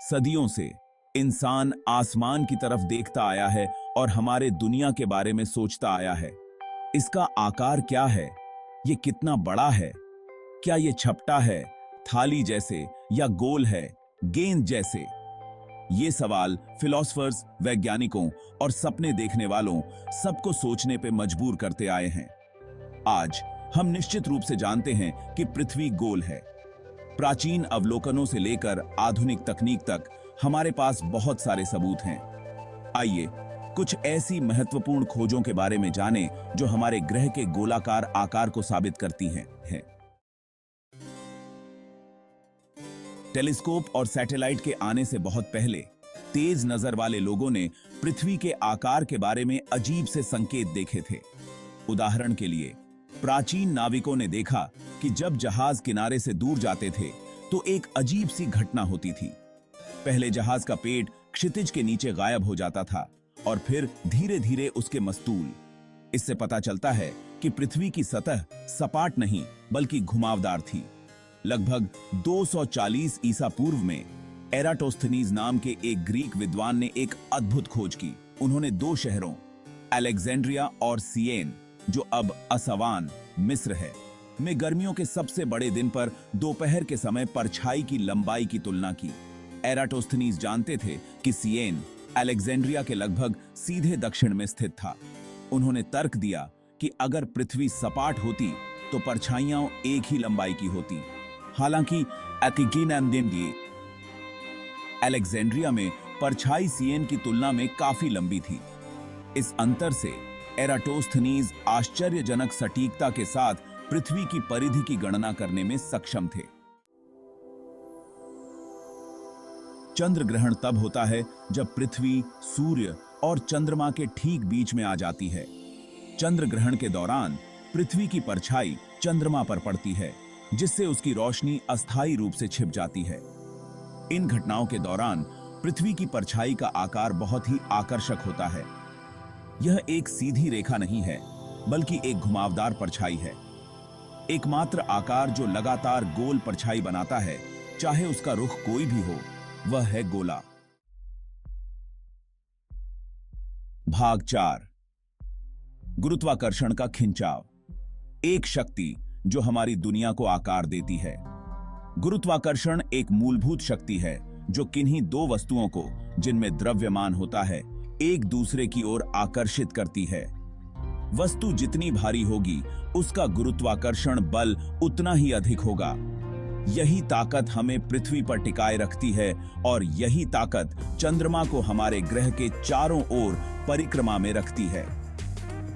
सदियों से इंसान आसमान की तरफ देखता आया है और हमारे दुनिया के बारे में सोचता आया है। इसका आकार क्या है? ये कितना बड़ा है? क्या ये छपटा है, थाली जैसे, या गोल है, गेंद जैसे? ये सवाल फिलोसफर्स, वैज्ञानिकों और सपने देखने वालों सबको सोचने पे मजबूर करते आए हैं। आज हम निश्चित रूप से जानते हैं कि पृथ्वी गोल है। प्राचीन अवलोकनों से लेकर आधुनिक तकनीक तक हमारे पास बहुत सारे सबूत हैं। आइए कुछ ऐसी महत्वपूर्ण खोजों के बारे में जानें जो हमारे ग्रह के गोलाकार आकार को साबित करती हैं। टेलीस्कोप और सैटेलाइट के आने से बहुत पहले तेज नजर वाले लोगों ने पृथ्वी के आकार के बारे में अजीब से संकेत देखे थे। उदाहरण के लिए, प्राचीन नाविकों ने देखा कि जब जहाज किनारे से दूर जाते थे तो एक अजीब सी घटना होती थी। पहले जहाज का पेट क्षितिज के नीचे गायब हो जाता था और फिर धीरे धीरे उसके मस्तूल। इससे पता चलता है कि पृथ्वी की सतह सपाट नहीं बल्कि घुमावदार थी। लगभग 240 ईसा पूर्व में एराटोस्थनीज नाम के एक ग्रीक विद्वान ने एक अद्भुत खोज की। उन्होंने दो शहरों अलेक्जेंड्रिया और सियेन, जो अब असवान मिस्र है, में गर्मियों के सबसे बड़े दिन पर दोपहर के समय परछाई की लंबाई की तुलना की। एराटोस्थनीज जानते थे कि सियेन अलेक्जेंड्रिया के लगभग सीधे दक्षिण में स्थित था। उन्होंने तर्क दिया कि अगर पृथ्वी सपाट होती तो परछाइयां एक ही लंबाई की होती। हालांकि अलेक्जेंड्रिया में परछाई सियेन की तुलना में काफी लंबी थी। इस अंतर से एराटोस्थनीज आश्चर्यजनक सटीकता के साथ पृथ्वी की परिधि की गणना करने में सक्षम थे। चंद्र ग्रहण तब होता है जब पृथ्वी, सूर्य और चंद्रमा के ठीक बीच में आ जाती है। चंद्र ग्रहण के दौरान पृथ्वी की परछाई चंद्रमा पर पड़ती है, जिससे उसकी रोशनी अस्थायी रूप से छिप जाती है। इन घटनाओं के दौरान पृथ्वी की परछाई का आकार बहुत ही आकर्षक होता है। यह एक सीधी रेखा नहीं है, बल्कि एक घुमावदार परछाई है। एकमात्र आकार जो लगातार गोल परछाई बनाता है, चाहे उसका रुख कोई भी हो, वह है गोला। भाग 4, गुरुत्वाकर्षण का खिंचाव। एक शक्ति जो हमारी दुनिया को आकार देती है। गुरुत्वाकर्षण एक मूलभूत शक्ति है जो किन्हीं दो वस्तुओं को, जिनमें द्रव्यमान होता है, एक दूसरे की ओर आकर्षित करती है। वस्तु जितनी भारी होगी, उसका गुरुत्वाकर्षण बल उतना ही अधिक होगा। यही ताकत हमें पृथ्वी पर टिकाए रखती है और यही ताकत चंद्रमा को हमारे ग्रह के चारों ओर परिक्रमा में रखती है।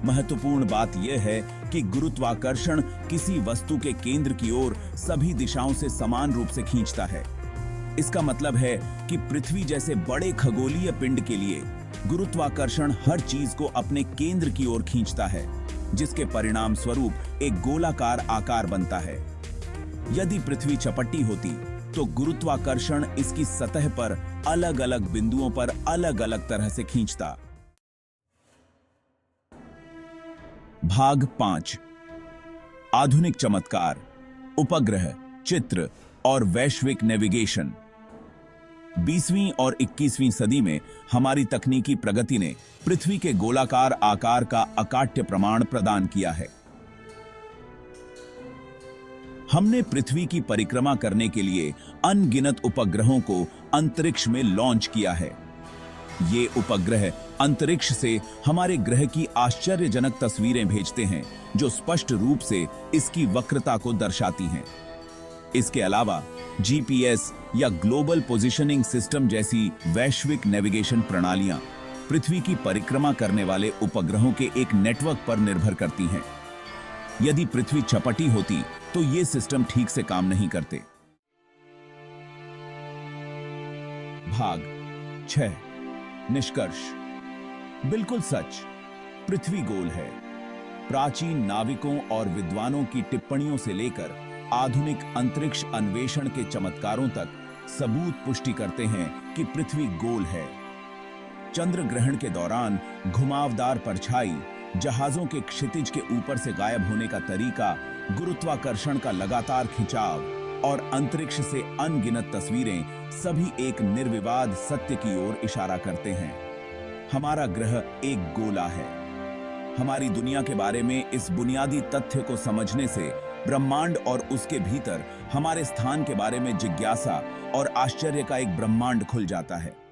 महत्वपूर्ण बात यह है कि गुरुत्वाकर्षण किसी वस्तु के केंद्र की ओर सभी दिशाओं से समान रूप से खींचता है। इसका मतलब है कि पृथ्वी जैसे बड़े खगोलीय पिंड के लिए गुरुत्वाकर्षण हर चीज को अपने केंद्र की ओर खींचता है, जिसके परिणाम स्वरूप एक गोलाकार आकार बनता है। यदि पृथ्वी चपटी होती तो गुरुत्वाकर्षण इसकी सतह पर अलग अलग बिंदुओं पर अलग अलग तरह से खींचता। भाग 5, आधुनिक चमत्कार, उपग्रह, चित्र और वैश्विक नेविगेशन। 20वीं और 21वीं सदी में हमारी तकनीकी प्रगति ने पृथ्वी के गोलाकार आकार का अकाट्य प्रमाण प्रदान किया है। हमने पृथ्वी की परिक्रमा करने के लिए अनगिनत उपग्रहों को अंतरिक्ष में लॉन्च किया है। ये उपग्रह अंतरिक्ष से हमारे ग्रह की आश्चर्यजनक तस्वीरें भेजते हैं, जो स्पष्ट रूप से इसकी वक्रता को दर्शाती हैं। इसके अलावा जीपीएस या ग्लोबल पोजिशनिंग सिस्टम जैसी वैश्विक नेविगेशन प्रणालियां पृथ्वी की परिक्रमा करने वाले उपग्रहों के एक नेटवर्क पर निर्भर करती हैं। यदि पृथ्वी चपटी होती तो ये सिस्टम ठीक से काम नहीं करते। भाग 6, निष्कर्ष। बिल्कुल सच, पृथ्वी गोल है। प्राचीन नाविकों और विद्वानों की टिप्पणियों से लेकर आधुनिक अंतरिक्ष अन्वेषण के चमत्कारों तक सबूत पुष्टि करते हैं कि पृथ्वी गोल है। चंद्र ग्रहण के दौरान घुमावदार परछाई, जहाजों के क्षितिज के ऊपर से गायब होने का तरीका, गुरुत्वाकर्षण का लगातार खिंचाव और अंतरिक्ष से अनगिनत तस्वीरें सभी एक निर्विवाद सत्य की ओर इशारा करते हैं। हमारा ग्रह एक गोला है। हमारी दुनिया के बारे में इस बुनियादी तथ्य को समझने से ब्रह्मांड और उसके भीतर हमारे स्थान के बारे में जिज्ञासा और आश्चर्य का एक ब्रह्मांड खुल जाता है।